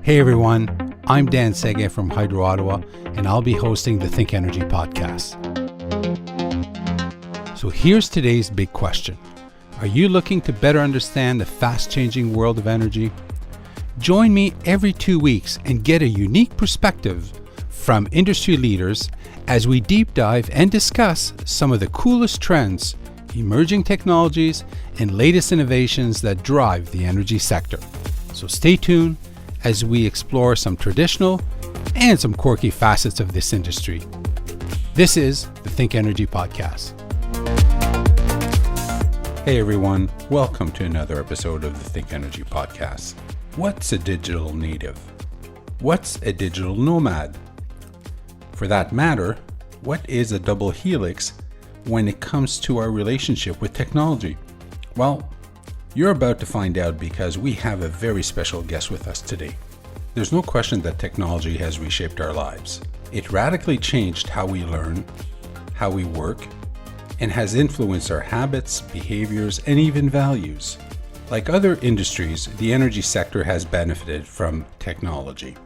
Hey everyone, I'm Dan Sege from Hydro Ottawa, and I'll be hosting the ThinkEnergy podcast. So here's today's big question. Are you looking to better understand the fast-changing world of energy? Join me every 2 weeks and get a unique perspective from industry leaders as we deep dive and discuss some of the coolest trends, emerging technologies, and latest innovations that drive the energy sector. So stay tuned as we explore some traditional and some quirky facets of this industry. This is the ThinkEnergy podcast. Hey everyone, welcome to another episode of the ThinkEnergy podcast. What's a digital native? What's a digital nomad? For that matter, what is a double helix when it comes to our relationship with technology? Well, you're about to find out because we have a very special guest with us today. There's no question that technology has reshaped our lives. It radically changed how we learn, how we work, and has influenced our habits, behaviors, and even values. Like other industries, the energy sector has benefited from technology,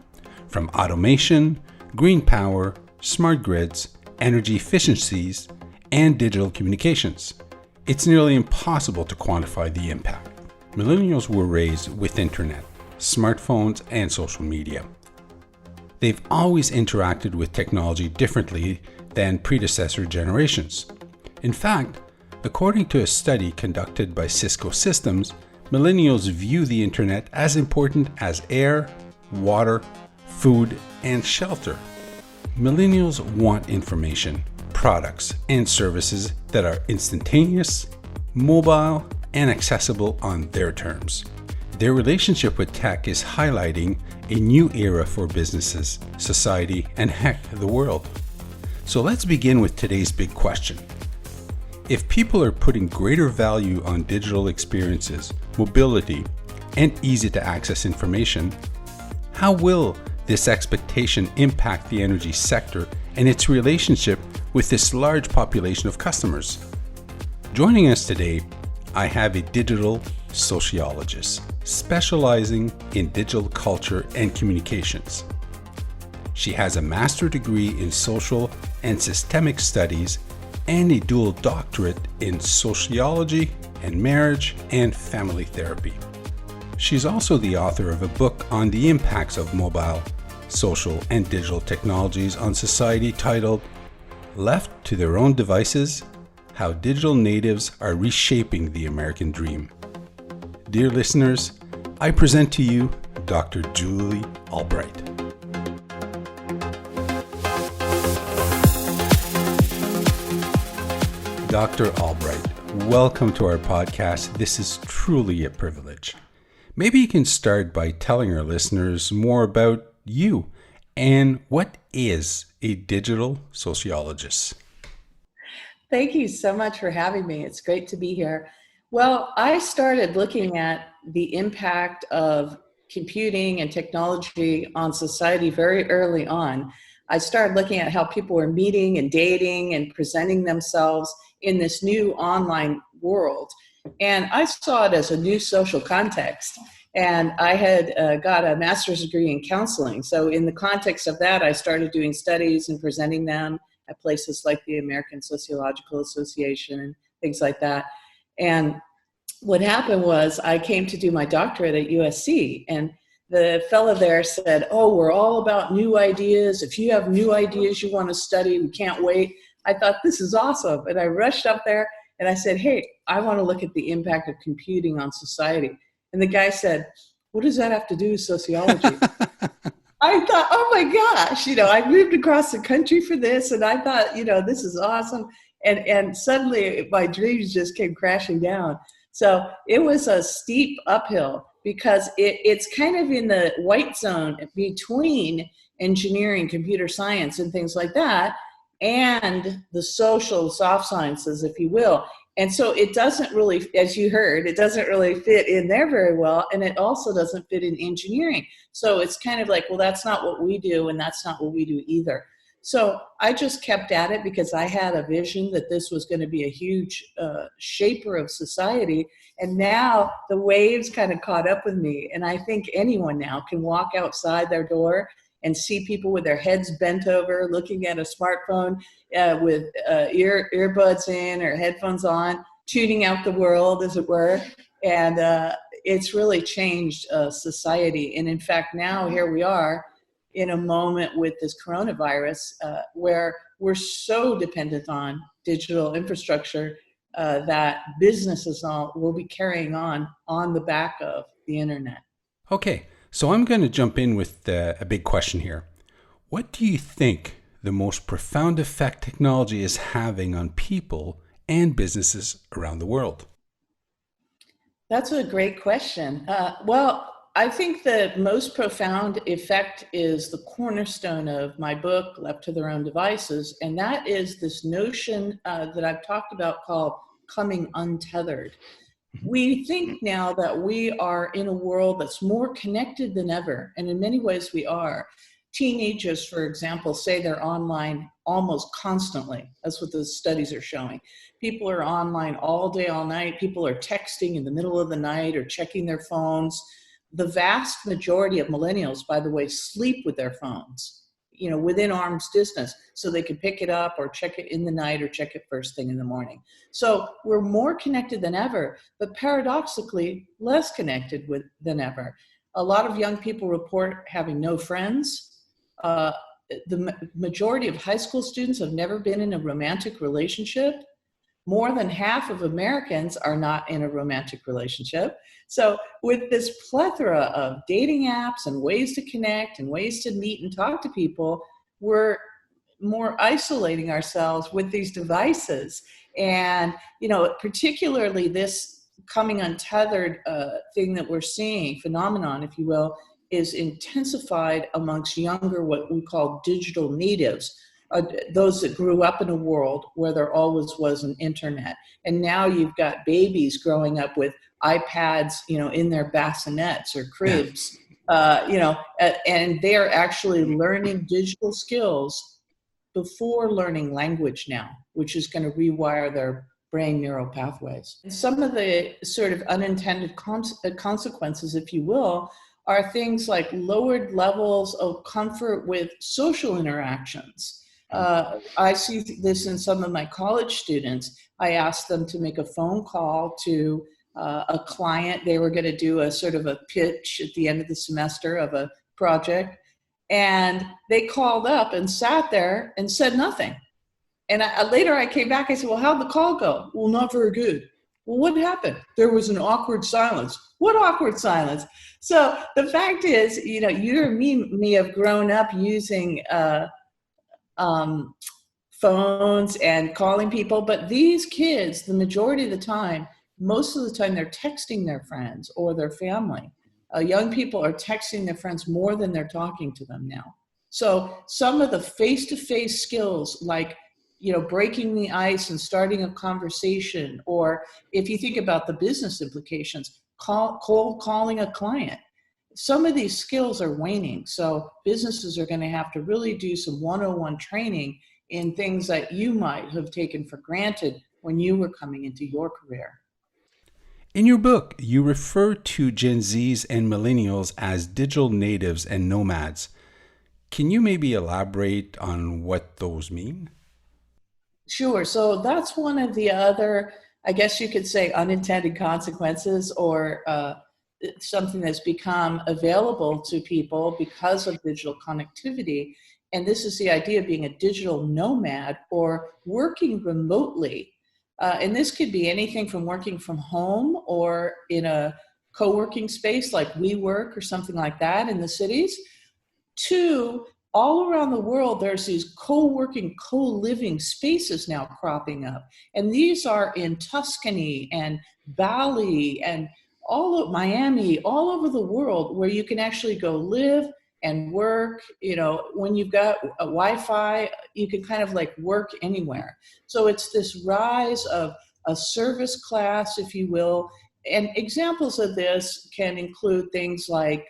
from automation, green power, smart grids, energy efficiencies, and digital communications. It's nearly impossible to quantify the impact. Millennials were raised with internet, smartphones, and social media. They've always interacted with technology differently than predecessor generations. In fact, according to a study conducted by Cisco Systems, millennials view the internet as important as air, water, food, and shelter. Millennials want information, products, and services that are instantaneous, mobile, and accessible on their terms. Their relationship with tech is highlighting a new era for businesses, society, and heck, the world. So let's begin with today's big question. If people are putting greater value on digital experiences, mobility, and easy to access information, how will this expectation impact the energy sector and its relationship with this large population of customers? Joining us today, I have a digital sociologist specializing in digital culture and communications. She has a master's degree in social and systemic studies and a dual doctorate in sociology and marriage and family therapy. She's also the author of a book on the impacts of mobile, social, and digital technologies on society titled Left to Their Own Devices, How Digital Natives Are Reshaping the American Dream. Dear listeners, I present to you Dr. Julie Albright. Dr. Albright, welcome to our podcast. This is truly a privilege. Maybe you can start by telling our listeners more about you and what is a digital sociologist. Thank you so much for having me. It's great to be here. Well, I started looking at the impact of computing and technology on society very early on. I started looking at how people were meeting and dating and presenting themselves in this new online world. And I saw it as a new social context. And I had got a master's degree in counseling. So in the context of that, I started doing studies and presenting them at places like the American Sociological Association and things like that. And what happened was I came to do my doctorate at USC, and the fellow there said, "Oh, we're all about new ideas. If you have new ideas you want to study, we can't wait." I thought, this is awesome. And I rushed up there and I said, "Hey, I want to look at the impact of computing on society." And the guy said, "What does that have to do with sociology?" I thought, oh my gosh, I moved across the country for this, and I thought, this is awesome. And suddenly my dreams just came crashing down. So it was a steep uphill because it's kind of in the white zone between engineering, computer science, and things like that, and the social soft sciences, if you will. And so it doesn't really, as you heard, it doesn't really fit in there very well. And it also doesn't fit in engineering. So it's kind of like, well, that's not what we do, and that's not what we do either. So I just kept at it because I had a vision that this was going to be a huge shaper of society. And now the waves kind of caught up with me. And I think anyone now can walk outside their door and see people with their heads bent over, looking at a smartphone with earbuds in or headphones on, tuning out the world, as it were. And it's really changed society. And in fact, now here we are in a moment with this coronavirus where we're so dependent on digital infrastructure that businesses will be carrying on the back of the internet. Okay, so I'm going to jump in with a big question here. What do you think the most profound effect technology is having on people and businesses around the world? That's a great question. Well, I think the most profound effect is the cornerstone of my book, Left to Their Own Devices, and that is this notion that I've talked about called coming untethered. We think now that we are in a world that's more connected than ever, and in many ways we are. Teenagers, for example, say they're online almost constantly. That's what the studies are showing. People are online all day, all night. People are texting in the middle of the night or checking their phones. The vast majority of millennials, by the way, sleep with their phones, within arm's distance, so they can pick it up or check it in the night or check it first thing in the morning. So we're more connected than ever, but paradoxically less connected than ever. A lot of young people report having no friends. The majority of high school students have never been in a romantic relationship. More than half of Americans are not in a romantic relationship. So with this plethora of dating apps and ways to connect and ways to meet and talk to people, we're more isolating ourselves with these devices. And, particularly this coming untethered thing that we're seeing, phenomenon, if you will, is intensified amongst younger, what we call digital natives. Those that grew up in a world where there always was an internet. And now you've got babies growing up with iPads, in their bassinets or cribs, and they're actually learning digital skills before learning language now, which is going to rewire their brain neural pathways. And some of the sort of unintended consequences, if you will, are things like lowered levels of comfort with social interactions. I see this in some of my college students. I asked them to make a phone call to a client. They were going to do a sort of a pitch at the end of the semester of a project. And they called up and sat there and said nothing. And later I came back, I said, well, how'd the call go? Well, not very good. Well, what happened? There was an awkward silence. What awkward silence? So the fact is, you or me have grown up using phones and calling people, but these kids, the majority of the time, most of the time, they're texting their friends or their family. Young people are texting their friends more than they're talking to them now. So some of the face-to-face skills, like breaking the ice and starting a conversation, or if you think about the business implications, cold calling a client. Some of these skills are waning. So businesses are going to have to really do some one-on-one training in things that you might have taken for granted when you were coming into your career. In your book, you refer to Gen Zs and millennials as digital natives and nomads. Can you maybe elaborate on what those mean? Sure. So that's one of the other, I guess you could say, unintended consequences, or something that's become available to people because of digital connectivity. And this is the idea of being a digital nomad or working remotely. And this could be anything from working from home or in a co-working space like WeWork or something like that in the cities, to all around the world, there's these co-working, co-living spaces now cropping up. And these are in Tuscany and Bali and all of Miami, all over the world, where you can actually go live and work. When you've got a Wi-Fi, you can kind of like work anywhere. So it's this rise of a service class, if you will. And examples of this can include things like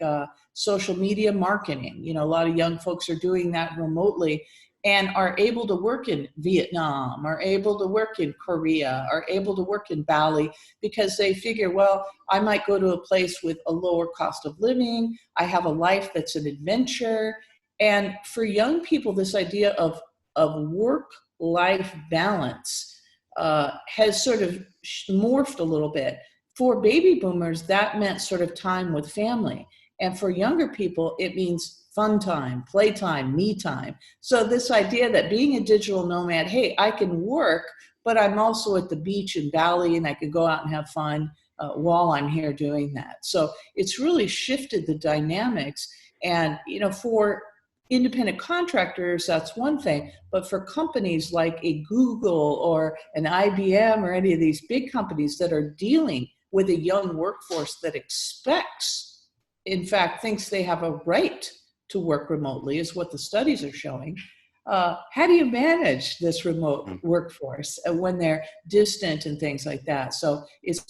social media marketing. A lot of young folks are doing that remotely. and are able to work in Vietnam, are able to work in Korea, are able to work in Bali, because they figure, well, I might go to a place with a lower cost of living. I have a life that's an adventure. And for young people, this idea of work-life balance has sort of morphed a little bit. For baby boomers, that meant sort of time with family. And for younger people, it means fun time, playtime, me time. So this idea that being a digital nomad, hey, I can work, but I'm also at the beach in Bali and I can go out and have fun while I'm here doing that. So it's really shifted the dynamics. And, for independent contractors, that's one thing. But for companies like a Google or an IBM or any of these big companies that are dealing with a young workforce that expects, in fact, thinks they have a right to work remotely, is what the studies are showing. How do you manage this remote workforce when they're distant and things like that? So it's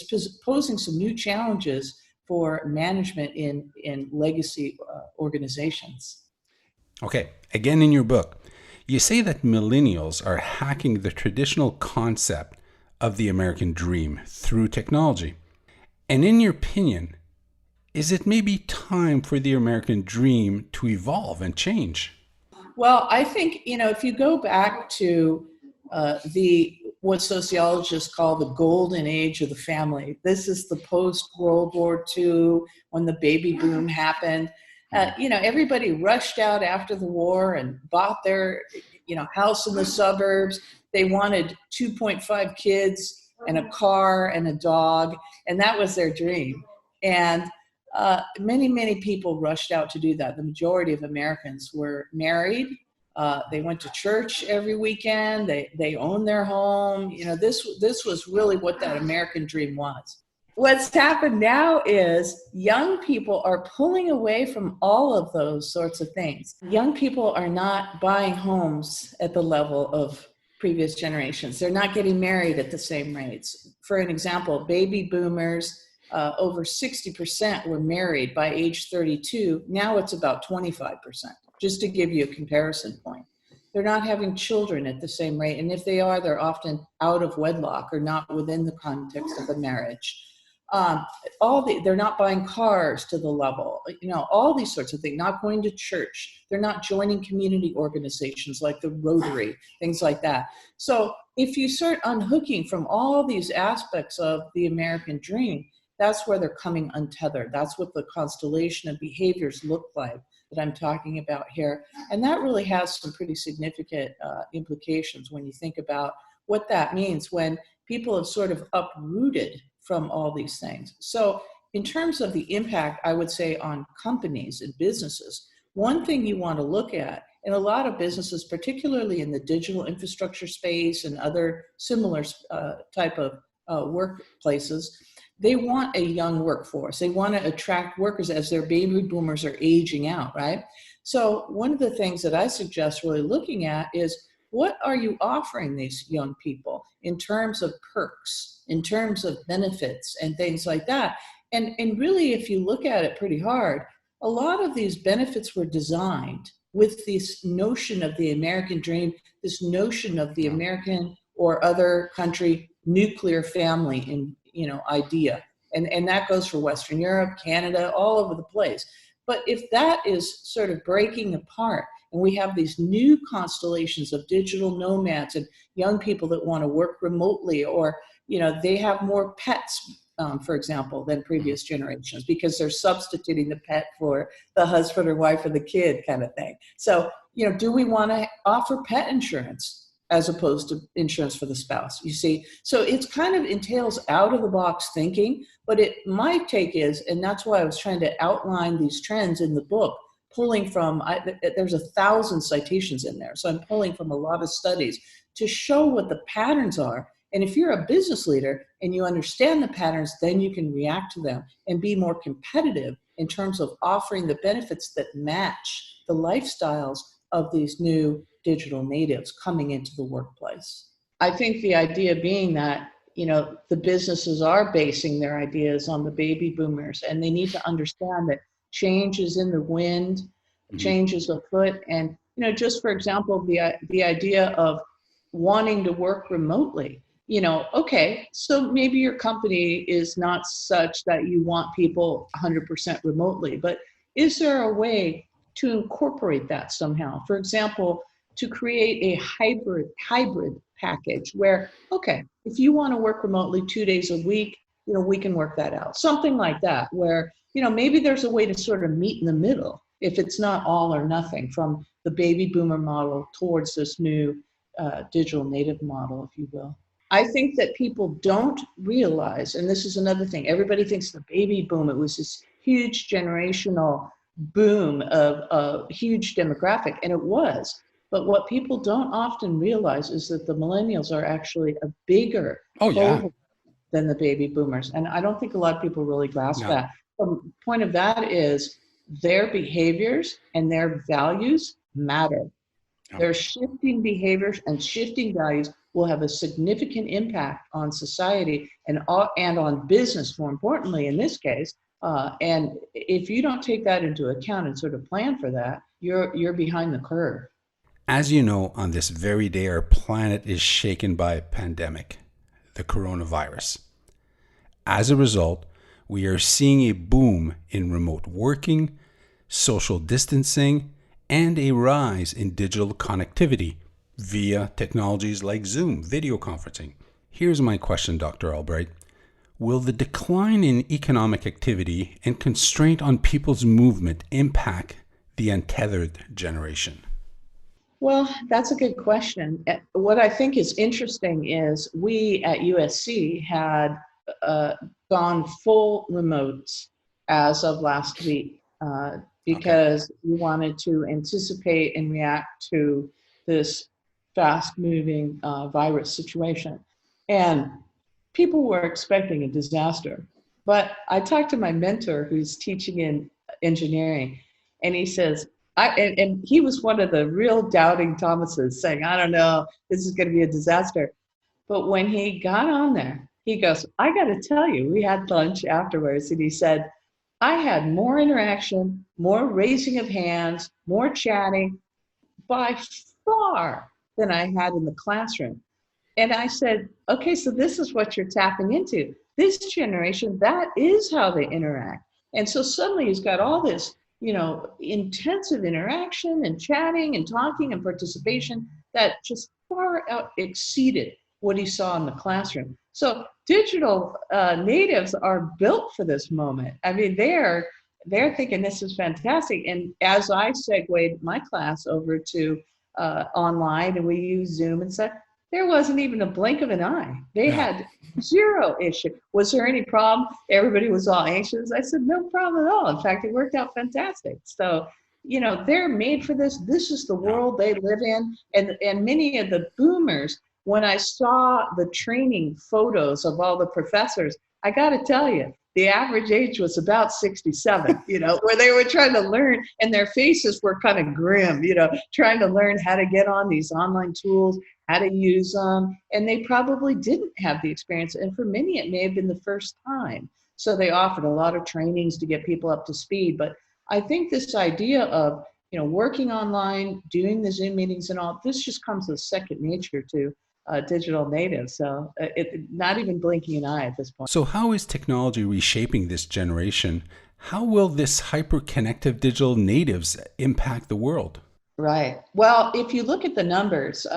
posing some new challenges for management in legacy organizations. Okay, again in your book, you say that millennials are hacking the traditional concept of the American dream through technology. And in your opinion, is it maybe time for the American dream to evolve and change? Well, I think, if you go back to what sociologists call the golden age of the family, this is the post-World War II, when the baby boom happened. Everybody rushed out after the war and bought their, house in the suburbs. They wanted 2.5 kids and a car and a dog, and that was their dream. And many, many people rushed out to do that. The majority of Americans were married. They went to church every weekend. They owned their home. This was really what that American dream was. What's happened now is young people are pulling away from all of those sorts of things. Young people are not buying homes at the level of previous generations. They're not getting married at the same rates. For an example, baby boomers, over 60% were married by age 32. Now it's about 25%, just to give you a comparison point. They're not having children at the same rate. And if they are, they're often out of wedlock or not within the context of a marriage. They're not buying cars to the level, all these sorts of things, not going to church. They're not joining community organizations like the Rotary, things like that. So if you start unhooking from all these aspects of the American dream, that's where they're coming untethered. That's what the constellation of behaviors look like that I'm talking about here. And that really has some pretty significant implications when you think about what that means when people have sort of uprooted from all these things. So in terms of the impact, I would say on companies and businesses, one thing you want to look at, and a lot of businesses, particularly in the digital infrastructure space and other similar type of workplaces, they want a young workforce. They want to attract workers as their baby boomers are aging out, right? So one of the things that I suggest really looking at is, what are you offering these young people in terms of perks, in terms of benefits and things like that? And really, if you look at it pretty hard, a lot of these benefits were designed with this notion of the American dream, this notion of the American or other country nuclear family in, idea. And that goes for Western Europe, Canada, all over the place. But if that is sort of breaking apart, and we have these new constellations of digital nomads and young people that want to work remotely, or, they have more pets, for example, than previous generations, because they're substituting the pet for the husband or wife or the kid kind of thing. So, do we want to offer pet insurance as opposed to insurance for the spouse? You see, so it's kind of entails out of the box thinking, but my take is, and that's why I was trying to outline these trends in the book, pulling from, there's 1,000 citations in there. So I'm pulling from a lot of studies to show what the patterns are. And if you're a business leader and you understand the patterns, then you can react to them and be more competitive in terms of offering the benefits that match the lifestyles of these new digital natives coming into the workplace. I think the idea being that, the businesses are basing their ideas on the baby boomers, and they need to understand that change is in the wind, change is afoot, and just for example, the idea of wanting to work remotely. Okay, so maybe your company is not such that you want people 100% remotely, but is there a way to incorporate that somehow? For example, to create a hybrid package where, okay, if you want to work remotely 2 days a week, we can work that out. Something like that, where, maybe there's a way to sort of meet in the middle if it's not all or nothing, from the baby boomer model towards this new digital native model, if you will. I think that people don't realize, and this is another thing, everybody thinks the baby boom, it was this huge generational boom of a huge demographic, and it was. But what people don't often realize is that the millennials are actually a bigger cohort than the baby boomers. And I don't think a lot of people really grasp that. The point of that is their behaviors and their values matter. Their shifting behaviors and shifting values will have a significant impact on society and on business, more importantly, in this case. And if you don't take that into account and sort of plan for that, you're behind the curve. As you know, on this very day, our planet is shaken by a pandemic, the coronavirus. As a result, we are seeing a boom in remote working, social distancing, and a rise in digital connectivity via technologies like Zoom, video conferencing. Here's my question, Dr. Albright. Will the decline in economic activity and constraint on people's movement impact the untethered generation? Well, that's a good question. What I think is interesting is we at USC had gone full remote as of last week because we wanted to anticipate and react to this fast-moving virus situation. And people were expecting a disaster. But I talked to my mentor who's teaching in engineering, and he says, and he was one of the real doubting Thomases, saying, I don't know, this is going to be a disaster. But when he got on there, he goes, I got to tell you, we had lunch afterwards, and he said, I had more interaction, more raising of hands, more chatting by far than I had in the classroom. And I said, okay, so this is what you're tapping into. This generation, that is how they interact. And so suddenly he's got all this, intensive interaction and chatting and talking and participation that just far out exceeded what he saw in the classroom. So digital natives are built for this moment. I mean, they're thinking this is fantastic. And as I segued my class over to online and we use Zoom and stuff, there wasn't even a blink of an eye. They had zero issue. Was there any problem? Everybody was all anxious. I said, no problem at all. In fact, it worked out fantastic. So, they're made for this. This is the world they live in. And many of the boomers, when I saw the training photos of all the professors, I got to tell you, the average age was about 67, where they were trying to learn, and their faces were kind of grim, trying to learn how to get on these online tools, how to use them. And they probably didn't have the experience. And for many, it may have been the first time. So they offered a lot of trainings to get people up to speed. But I think this idea of, working online, doing the Zoom meetings and all, this just comes as second nature to digital natives. So not even blinking an eye at this point. So how is technology reshaping this generation? How will this hyper-connective digital natives impact the world? Right. Well, if you look at the numbers,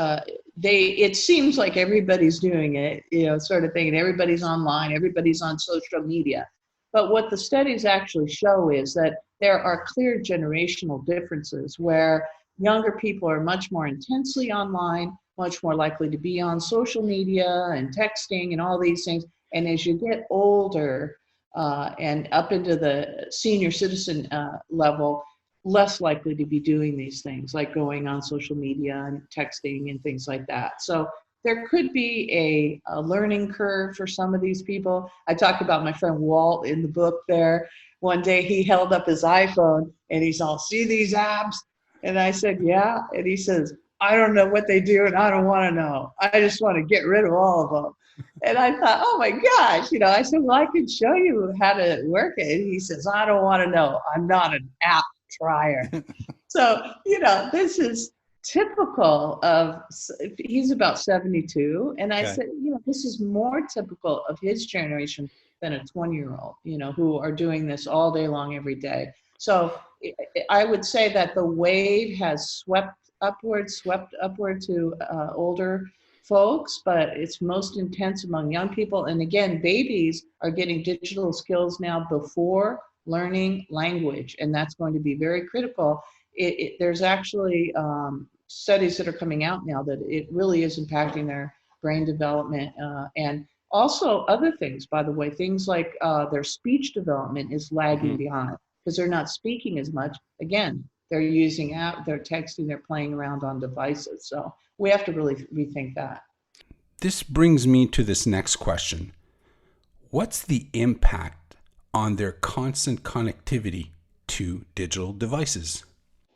it seems like everybody's doing it, sort of thing, and everybody's online, everybody's on social media. But what the studies actually show is that there are clear generational differences where younger people are much more intensely online, much more likely to be on social media and texting and all these things. And as you get older and up into the senior citizen level, less likely to be doing these things like going on social media and texting and things like that. So there could be a learning curve for some of these people. I talked about my friend Walt in the book there. One day he held up his iPhone and he's all, see these apps? And I said, yeah. And he says, I don't know what they do and I don't want to know. I just want to get rid of all of them. And I thought, oh my gosh, I said, well, I can show you how to work it. And he says, I don't want to know. I'm not an app trier. So, this is typical of, he's about 72. And I Okay. said, this is more typical of his generation than a 20-year-old, who are doing this all day long, every day. So I would say that the wave has swept upward to older folks, but it's most intense among young people. And again, babies are getting digital skills now before learning language, and that's going to be very critical. There's actually studies that are coming out now that it really is impacting their brain development, and also other things, by the way, things like their speech development is lagging behind because they're not speaking as much. Again, they're using they're texting, they're playing around on devices. So we have to really rethink that. This brings me to this next question. What's the impact on their constant connectivity to digital devices?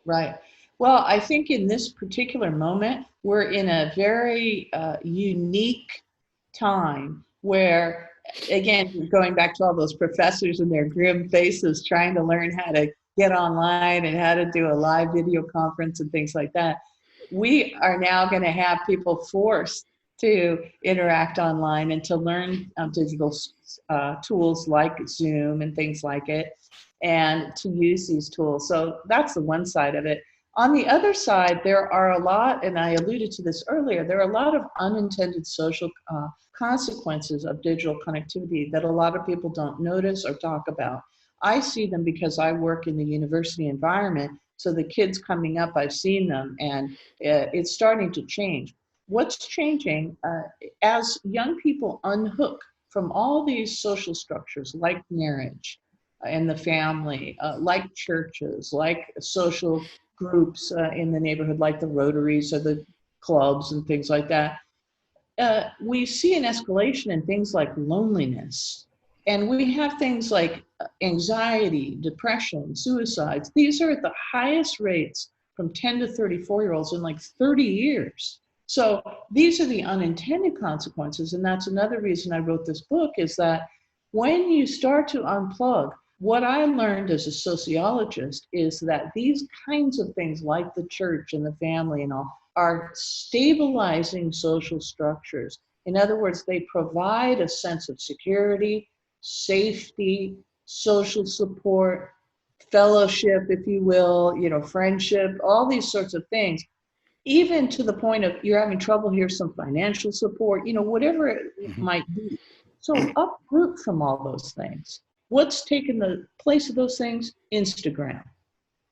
Right. Well, I think in this particular moment, we're in a very unique time where, again, going back to all those professors and their grim faces trying to learn how to get online and how to do a live video conference and things like that, we are now going to have people forced to interact online and to learn digital tools like Zoom and things like it, and to use these tools. So that's the one side of it. On the other side, there are a lot, and I alluded to this earlier, there are a lot of unintended social consequences of digital connectivity that a lot of people don't notice or talk about. I see them because I work in the university environment, so the kids coming up, I've seen them, and it's starting to change. What's changing as young people unhook from all these social structures like marriage and the family, like churches, like social groups in the neighborhood, like the Rotaries or the clubs and things like that, we see an escalation in things like loneliness. And we have things like anxiety, depression, suicides. These are at the highest rates from 10 to 34-year-olds in like 30 years. So these are the unintended consequences. And that's another reason I wrote this book, is that when you start to unplug, what I learned as a sociologist is that these kinds of things like the church and the family and all are stabilizing social structures. In other words, they provide a sense of security, safety, social support, fellowship, if you will, friendship, all these sorts of things, even to the point of you're having trouble, here's some financial support, whatever it might be. So uproot from all those things. What's taken the place of those things? Instagram.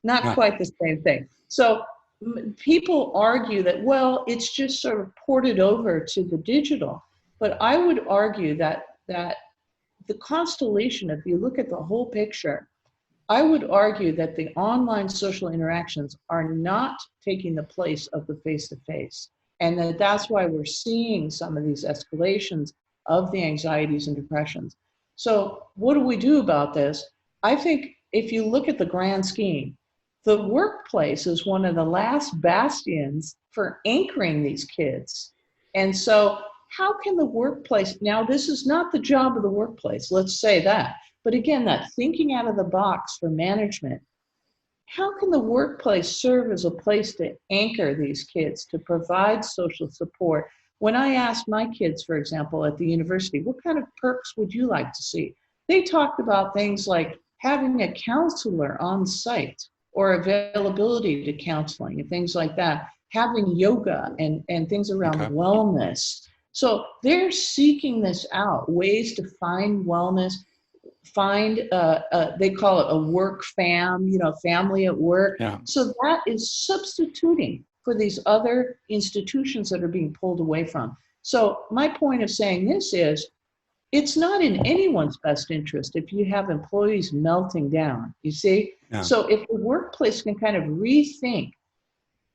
Not quite the same thing. So people argue that, well, it's just sort of ported over to the digital. But I would argue that the constellation, if you look at the whole picture, I would argue that the online social interactions are not taking the place of the face-to-face. And that's why we're seeing some of these escalations of the anxieties and depressions. So what do we do about this? I think if you look at the grand scheme, the workplace is one of the last bastions for anchoring these kids. And so how can the workplace, now this is not the job of the workplace, let's say that. But again, that thinking out of the box for management, how can the workplace serve as a place to anchor these kids, to provide social support? When I asked my kids, for example, at the university, what kind of perks would you like to see? They talked about things like having a counselor on site or availability to counseling and things like that, having yoga and things around wellness. So they're seeking this out, ways to find wellness, find, they call it a work family at work. Yeah. So that is substituting for these other institutions that are being pulled away from. So my point of saying this is, it's not in anyone's best interest if you have employees melting down, you see? Yeah. So if the workplace can kind of rethink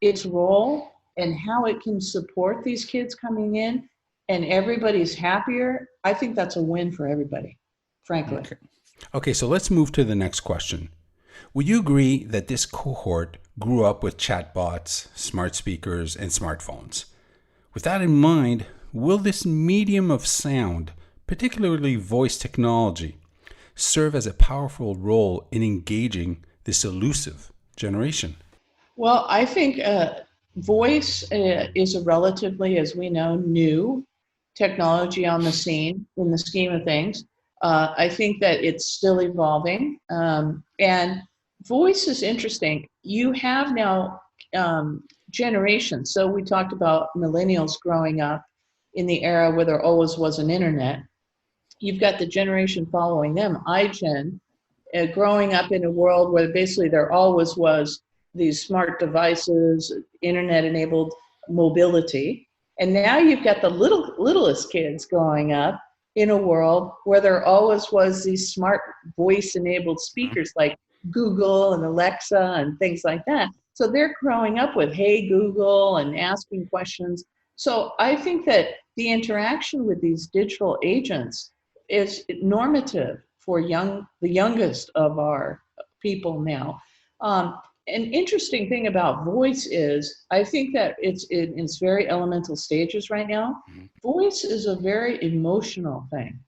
its role and how it can support these kids coming in and everybody's happier, I think that's a win for everybody, frankly. Okay, so let's move to the next question. Would you agree that this cohort grew up with chatbots, smart speakers, and smartphones? With that in mind, will this medium of sound, particularly voice technology, serve as a powerful role in engaging this elusive generation? Well, I think voice is a relatively, as we know, new technology on the scene in the scheme of things. I think that it's still evolving. And voice is interesting. You have now generations. So we talked about millennials growing up in the era where there always was an internet. You've got the generation following them, iGen, growing up in a world where basically there always was these smart devices, internet enabled mobility. And now you've got the littlest kids growing up in a world where there always was these smart voice enabled speakers like Google and Alexa and things like that. So they're growing up with, hey, Google, and asking questions. So I think that the interaction with these digital agents is normative for the youngest of our people now. An interesting thing about voice is I think that it's in its very elemental stages right now. Voice is a very emotional thing.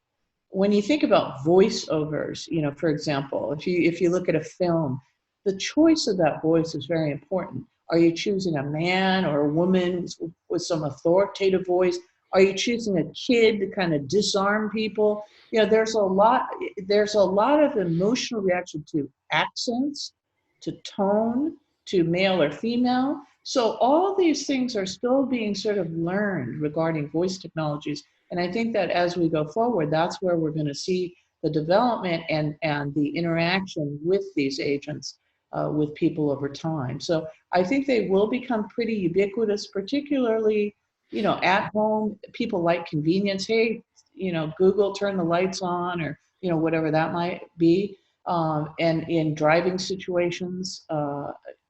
When you think about voiceovers, for example, if you look at a film, the choice of that voice is very important. Are you choosing a man or a woman with some authoritative voice? Are you choosing a kid to kind of disarm people? There's a lot of emotional reaction to accents, to tone, to male or female. So all these things are still being sort of learned regarding voice technologies. And I think that as we go forward, that's where we're going to see the development and the interaction with these agents with people over time. So I think they will become pretty ubiquitous, particularly, at home. People like convenience. Hey, Google, turn the lights on, or, whatever that might be. And in driving situations,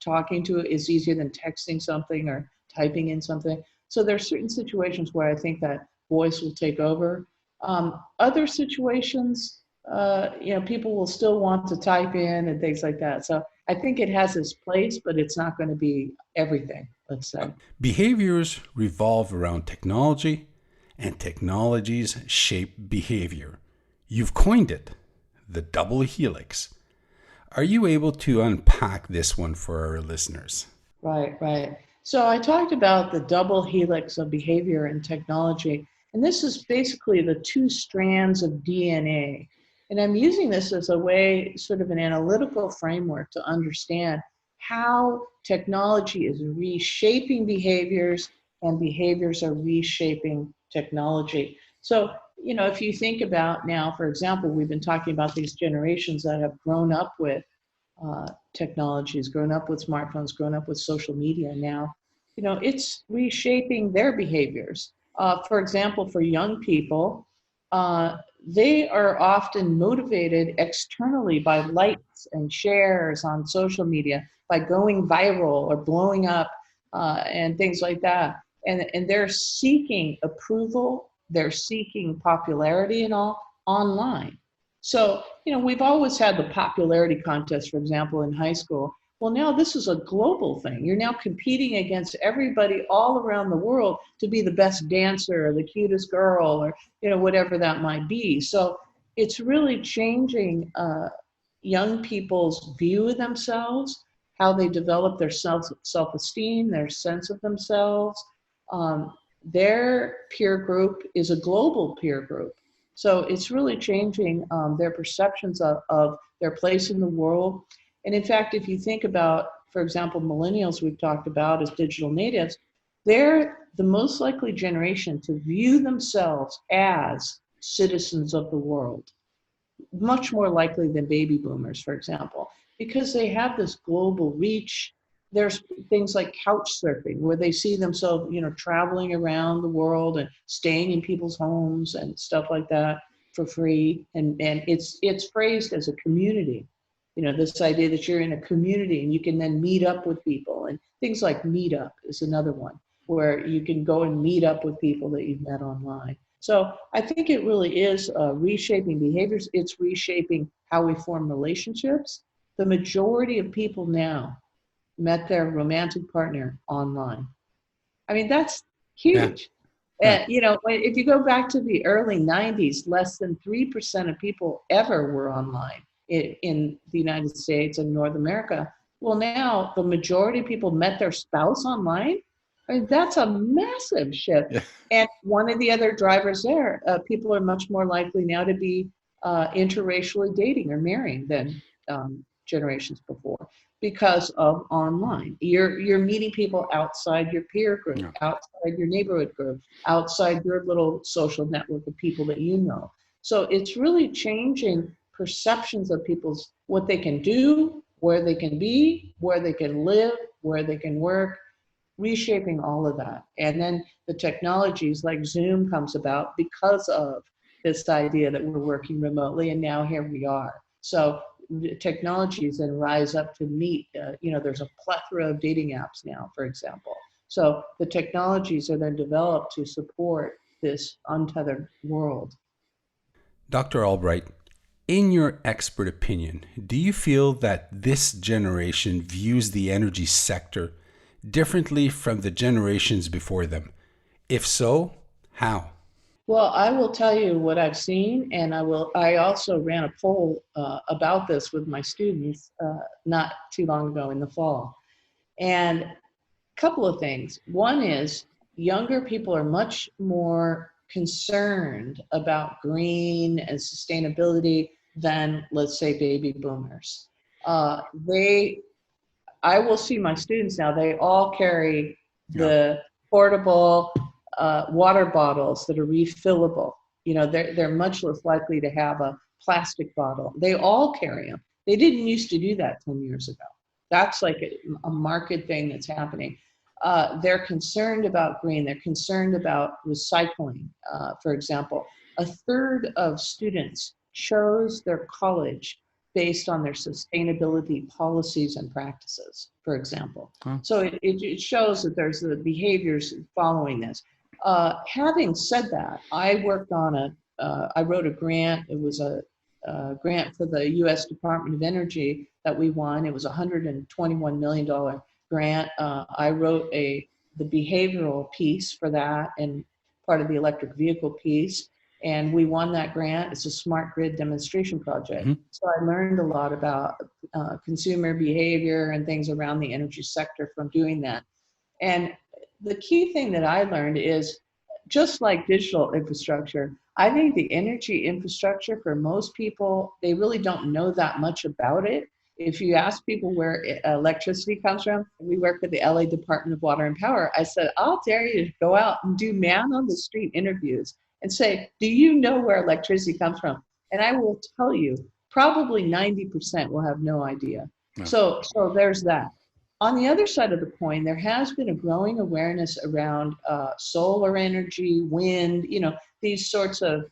talking to it is easier than texting something or typing in something. So there are certain situations where I think that voice will take over. Other situations, people will still want to type in and things like that. So I think it has its place, but it's not going to be everything, let's say. Behaviors revolve around technology, and technologies shape behavior. You've coined it, the double helix. Are you able to unpack this one for our listeners? Right, right. So I talked about the double helix of behavior and technology, and this is basically the two strands of DNA. And I'm using this as a way, sort of an analytical framework to understand how technology is reshaping behaviors and behaviors are reshaping technology. So, if you think about now, for example, we've been talking about these generations that have grown up with technologies, grown up with smartphones, grown up with social media now, it's reshaping their behaviors. For example, for young people, they are often motivated externally by likes and shares on social media, by going viral or blowing up and things like that. And they're seeking approval, they're seeking popularity and all online. So, we've always had the popularity contest, for example, in high school. Well, now this is a global thing. You're now competing against everybody all around the world to be the best dancer or the cutest girl or, whatever that might be. So it's really changing young people's view of themselves, how they develop their self-esteem, their sense of themselves. Their peer group is a global peer group. So it's really changing their perceptions of their place in the world. And in fact, if you think about, for example, millennials we've talked about as digital natives, they're the most likely generation to view themselves as citizens of the world, much more likely than baby boomers, for example, because they have this global reach. There's things like couch surfing, where they see themselves, traveling around the world and staying in people's homes and stuff like that for free. And it's phrased as a community. This idea that you're in a community and you can then meet up with people, and things like Meetup is another one where you can go and meet up with people that you've met online. So I think it really is reshaping behaviors. It's reshaping how we form relationships. The majority of people now met their romantic partner online. I mean, that's huge. Yeah. If you go back to the early 90s, less than 3% of people ever were online in the United States and North America. Well, now the majority of people met their spouse online. I mean, that's a massive shift. Yeah. And one of the other drivers there, people are much more likely now to be interracially dating or marrying than generations before because of online. You're meeting people outside your peer group, Yeah. outside your neighborhood group, outside your little social network of people that you know. So it's really changing perceptions of people's what they can do, where they can be, where they can live, where they can work, reshaping all of that. And then the technologies like Zoom comes about because of this idea that we're working remotely, and now here we are. So the technologies then rise up to meet, there's a plethora of dating apps now, for example. So the technologies are then developed to support this untethered world. Dr. Albright, in your expert opinion, do you feel that this generation views the energy sector differently from the generations before them? If so, how? Well, I will tell you what I've seen, and I also ran a poll about this with my students not too long ago in the fall. And a couple of things. One is younger people are much more concerned about green and sustainability than, let's say, baby boomers. They I will see my students now, they all carry Yeah. the portable water bottles that are refillable. They're much less likely to have a plastic bottle. They all carry them. They didn't used to do that 10 years ago. That's like a market thing that's happening. They're concerned about green. They're concerned about recycling. For example, a third of students chose their college based on their sustainability policies and practices, for example. Huh. So it shows that there's the behaviors following this. Having said that, I wrote a grant. It was a grant for the U.S. Department of Energy that we won. It was a $121 million grant. I wrote the behavioral piece for that and part of the electric vehicle piece. And we won that grant. It's a smart grid demonstration project. Mm-hmm. So I learned a lot about consumer behavior and things around the energy sector from doing that. And the key thing that I learned is just like digital infrastructure, I think the energy infrastructure for most people, they really don't know that much about it. If you ask people where electricity comes from, we work with the LA Department of Water and Power. I said, I'll dare you to go out and do man on the street interviews and say, do you know where electricity comes from? And I will tell you, probably 90% will have no idea. No. So there's that. On the other side of the coin, there has been a growing awareness around solar energy, wind, these sorts of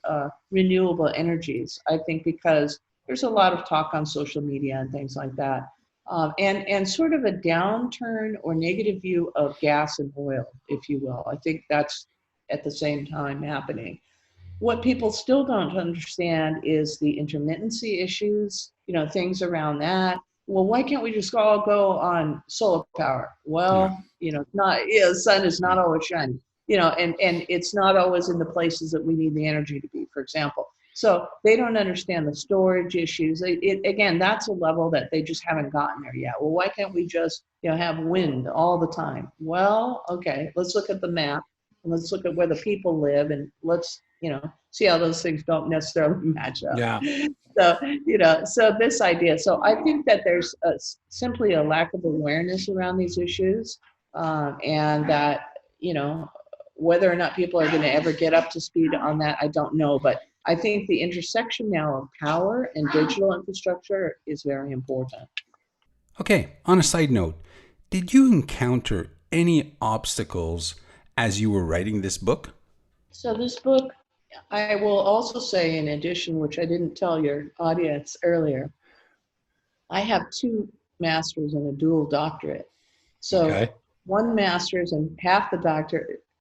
renewable energies, I think, because there's a lot of talk on social media and things like that. And sort of a downturn or negative view of gas and oil, if you will. I think that's at the same time happening. What people still don't understand is the intermittency issues, things around that. Well, why can't we just all go on solar power? Well, the sun is not always shining, and it's not always in the places that we need the energy to be, for example. So they don't understand the storage issues. Again, that's a level that they just haven't gotten there yet. Well, why can't we just, have wind all the time? Well, okay, let's look at the map and let's look at where the people live and let's, see how those things don't necessarily match up. Yeah. So this idea. So I think that there's simply a lack of awareness around these issues, and that, whether or not people are going to ever get up to speed on that, I don't know. But I think the intersection now of power and digital infrastructure is very important. Okay, on a side note, did you encounter any obstacles as you were writing this book? So this book, I will also say, in addition, which I didn't tell your audience earlier, I have 2 masters and a dual doctorate. So Okay. one master's and half the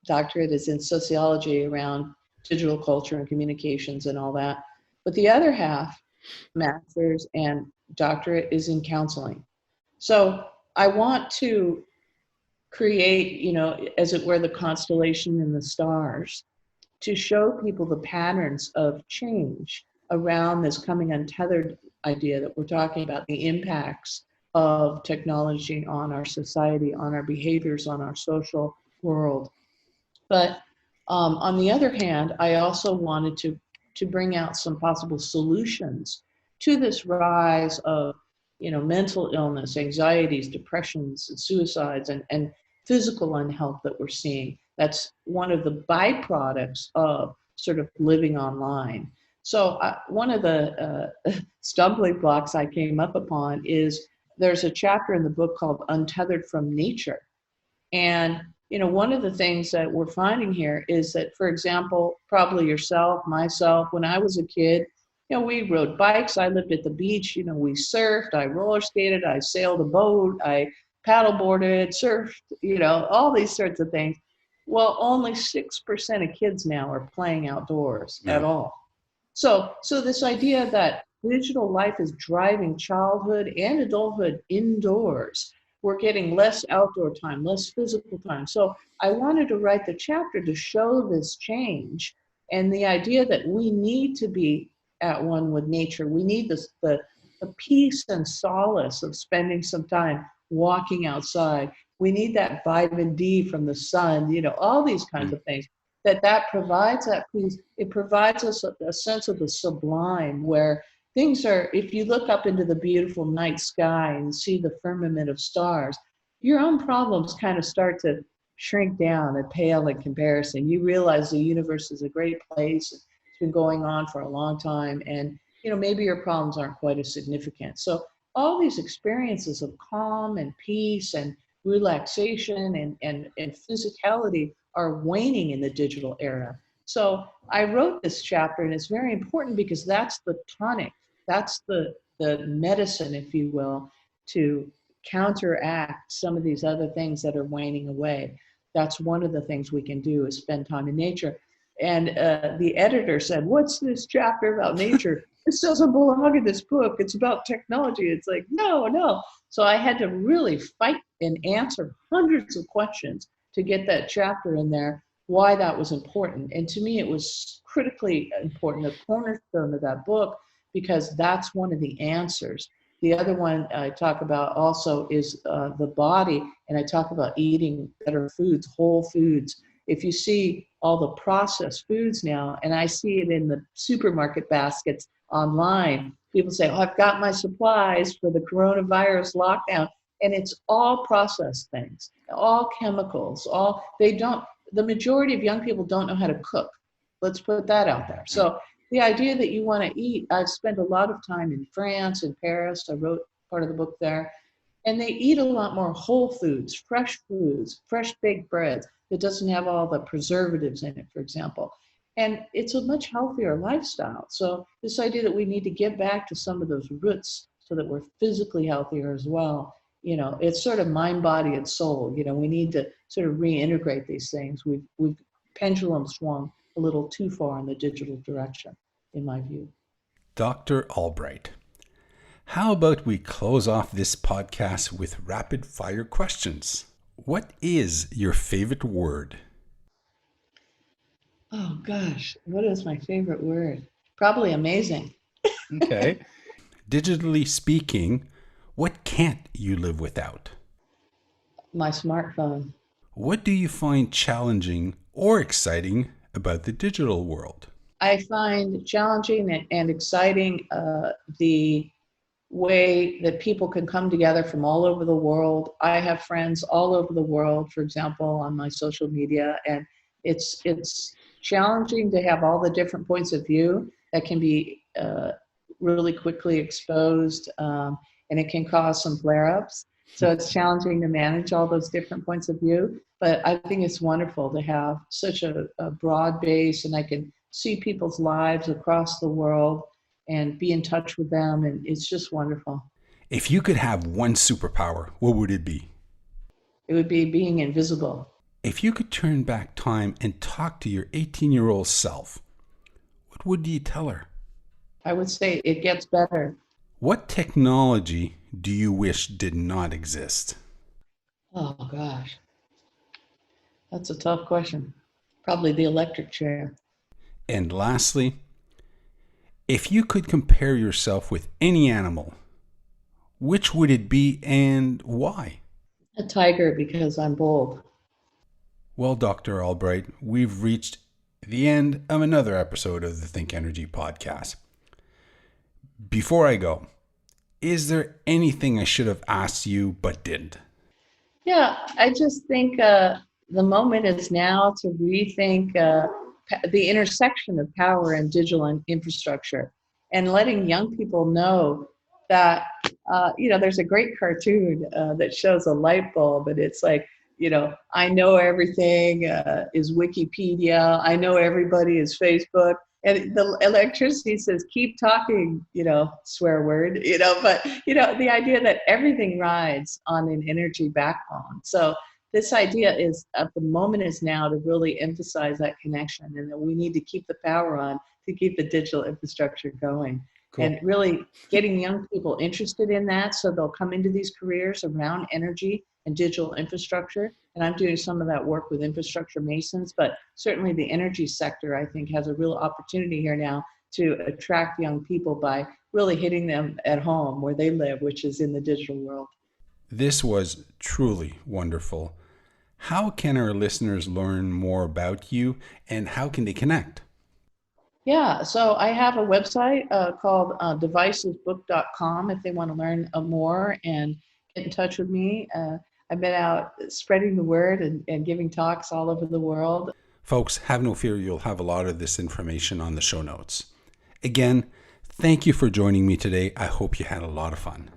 doctorate is in sociology around digital culture and communications and all that. But the other half, master's and doctorate, is in counseling. So I want to create, as it were, the constellation and the stars to show people the patterns of change around this coming untethered idea that we're talking about, the impacts of technology on our society, on our behaviors, on our social world. But on the other hand, I also wanted to bring out some possible solutions to this rise of, mental illness, anxieties, depressions, and suicides, and physical unhealth that we're seeing. That's one of the byproducts of sort of living online. So one of the stumbling blocks I came up upon is there's a chapter in the book called Untethered from Nature. And, one of the things that we're finding here is that, for example, probably yourself, myself, when I was a kid, we rode bikes. I lived at the beach. We surfed, I roller skated, I sailed a boat, I paddleboarded, surfed, all these sorts of things. Well, only 6% of kids now are playing outdoors at all. So this idea that digital life is driving childhood and adulthood indoors, we're getting less outdoor time, less physical time. So I wanted to write the chapter to show this change and the idea that we need to be at one with nature. We need the peace and solace of spending some time walking outside. We need that vitamin D from the sun, all these kinds of things. That provides that peace. It provides us a sense of the sublime where things are, if you look up into the beautiful night sky and see the firmament of stars, your own problems kind of start to shrink down and pale in comparison. You realize the universe is a great place. It's been going on for a long time. And, maybe your problems aren't quite as significant. So all these experiences of calm and peace and relaxation and physicality are waning in the digital era. So I wrote this chapter, and it's very important because that's the tonic, that's the medicine, if you will, to counteract some of these other things that are waning away. That's one of the things we can do is spend time in nature. And the editor said, "What's this chapter about nature? This doesn't belong in this book. It's about technology." It's like, no. So I had to really fight and answer hundreds of questions to get that chapter in there, why that was important. And to me, it was critically important, a cornerstone of that book, because that's one of the answers. The other one I talk about also is the body, and I talk about eating better foods, whole foods. If you see all the processed foods now, and I see it in the supermarket baskets online, people say, "Oh, I've got my supplies for the coronavirus lockdown," and it's all processed things, all chemicals, the majority of young people don't know how to cook. Let's put that out there. So the idea that you want to eat, I've spent a lot of time in France and Paris. I wrote part of the book there. And they eat a lot more whole foods, fresh baked breads that doesn't have all the preservatives in it, for example. And it's a much healthier lifestyle. So this idea that we need to get back to some of those roots so that we're physically healthier as well. It's sort of mind, body, and soul. We need to sort of reintegrate these things. We've pendulum swung a little too far in the digital direction, in my view. Dr. Albright, how about we close off this podcast with rapid fire questions? What is your favorite word? Oh gosh, what is my favorite word? Probably amazing. Okay. Digitally speaking, what can't you live without? My smartphone. What do you find challenging or exciting about the digital world? I find challenging and exciting the way that people can come together from all over the world. I have friends all over the world, for example, on my social media, and it's challenging to have all the different points of view that can be really quickly exposed, and it can cause some flare-ups. So it's challenging to manage all those different points of view, but I think it's wonderful to have such a broad base, and I can see people's lives across the world and be in touch with them, and it's just wonderful. If you could have one superpower, what would it be? It would be being invisible. If you could turn back time and talk to your 18-year-old self, what would you tell her? I would say it gets better. What technology do you wish did not exist? Oh gosh, that's a tough question. Probably the electric chair. And lastly, if you could compare yourself with any animal, which would it be and why? A tiger, because I'm bold. Well, Dr. Albright, we've reached the end of another episode of the Think Energy podcast. Before I go, is there anything I should have asked you but didn't? Yeah, I just think the moment is now to rethink the intersection of power and digital infrastructure, and letting young people know that, there's a great cartoon that shows a light bulb, and it's like, I know everything is Wikipedia. I know everybody is Facebook. And the electricity says, keep talking, swear word, but, the idea that everything rides on an energy backbone. So this idea is, at the moment is now to really emphasize that connection, and that we need to keep the power on to keep the digital infrastructure going. Cool. And really getting young people interested in that, so they'll come into these careers around energy and digital infrastructure. And I'm doing some of that work with infrastructure masons, but certainly the energy sector, I think, has a real opportunity here now to attract young people by really hitting them at home where they live, which is in the digital world. This was truly wonderful. How can our listeners learn more about you, and how can they connect? Yeah, so I have a website called devicesbook.com if they want to learn more and get in touch with me. I've been out spreading the word and giving talks all over the world. Folks, have no fear, you'll have a lot of this information on the show notes. Again, thank you for joining me today. I hope you had a lot of fun.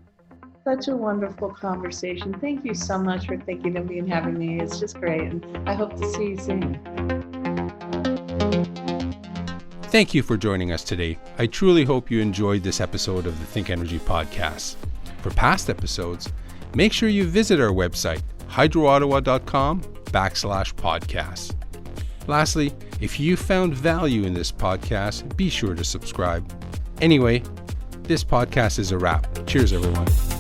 Such a wonderful conversation. Thank you so much for thinking of me and having me. It's just great, and I hope to see you soon. Thank you for joining us today. I truly hope you enjoyed this episode of the Think Energy podcast. For past episodes, make sure you visit our website, hydroottawa.com/podcast. Lastly, if you found value in this podcast, be sure to subscribe. Anyway, this podcast is a wrap. Cheers, everyone.